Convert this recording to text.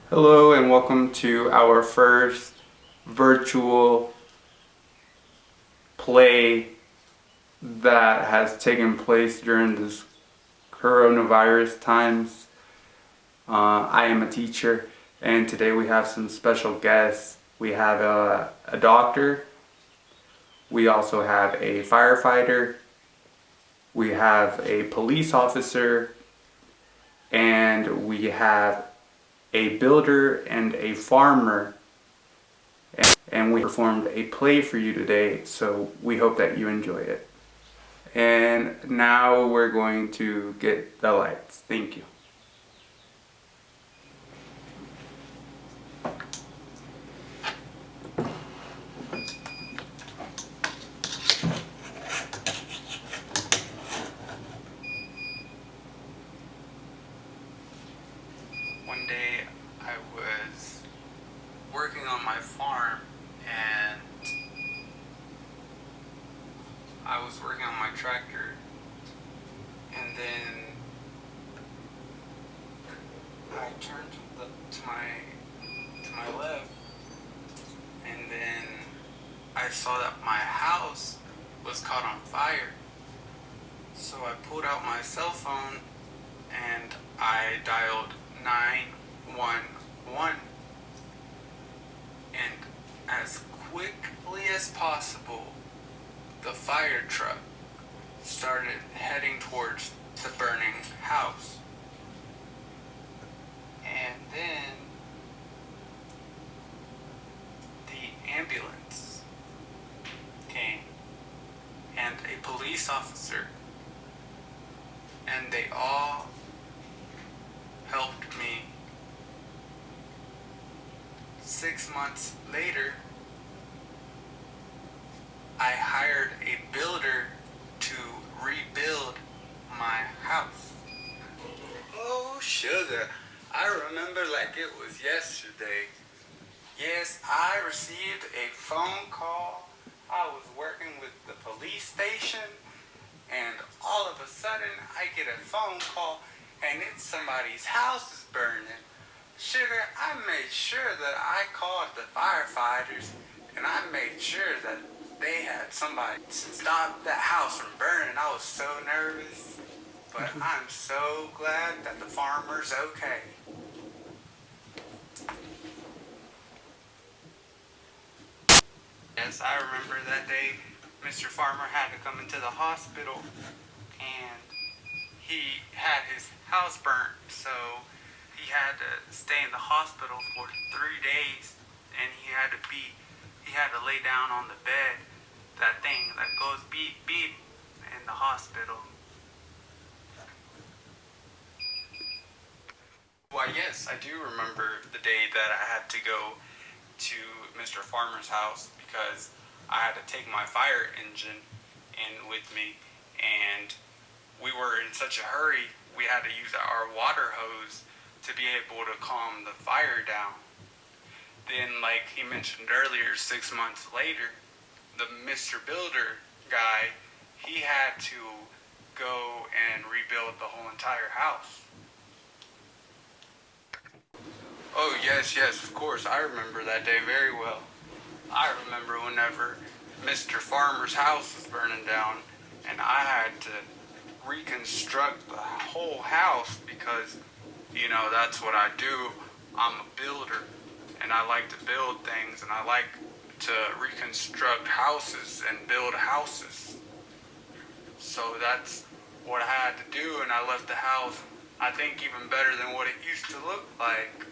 Hello and welcome to our first virtual play that has taken place during this coronavirus times. I am a teacher and today we have some special guests. We have a doctor, we also have a firefighter, we have a police officer, and we have a builder and a farmer, and we performed a play for you today, so we hope that you enjoy it. And now we're going to get the lights. Thank you. One day I was working on my farm and I was working on my tractor, and then I turned to my left, and then I saw that my house was caught on fire. So I pulled out my cell phone and I dialed 911, and as quickly as possible the fire truck started heading towards the burning house. And then the ambulance came and a police officer, and they all helped me. 6 months later, I hired a builder to rebuild my house. Oh, sugar, I remember like it was yesterday. Yes, I received a phone call. I was working with the police station, and all of a sudden I get a phone call and it's somebody's house is burning. Sugar, I made sure that I called the firefighters and I made sure that they had somebody to stop that house from burning. I was so nervous, but I'm so glad that the farmer's okay. Yes, I remember that day Mr. Farmer had to come into the hospital and he had his house burnt, so he had to stay in the hospital for 3 days, and he had to lay down on the bed, that thing that goes beep beep in the hospital. Why, yes, I do remember the day that I had to go to Mr. Farmer's house because I had to take my fire engine in with me, and we were in such a hurry we had to use our water hose to be able to calm the fire down. Then, like he mentioned earlier, 6 months later, the Mr. Builder guy, he had to go and rebuild the whole entire house. Oh, yes, yes, of course. I remember that day very well. I remember whenever Mr. Farmer's house was burning down and I had to reconstruct the whole house because, that's what I do. I'm a builder and I like to build things and I like to reconstruct houses and build houses. So that's what I had to do, and I left the house, I think, even better than what it used to look like.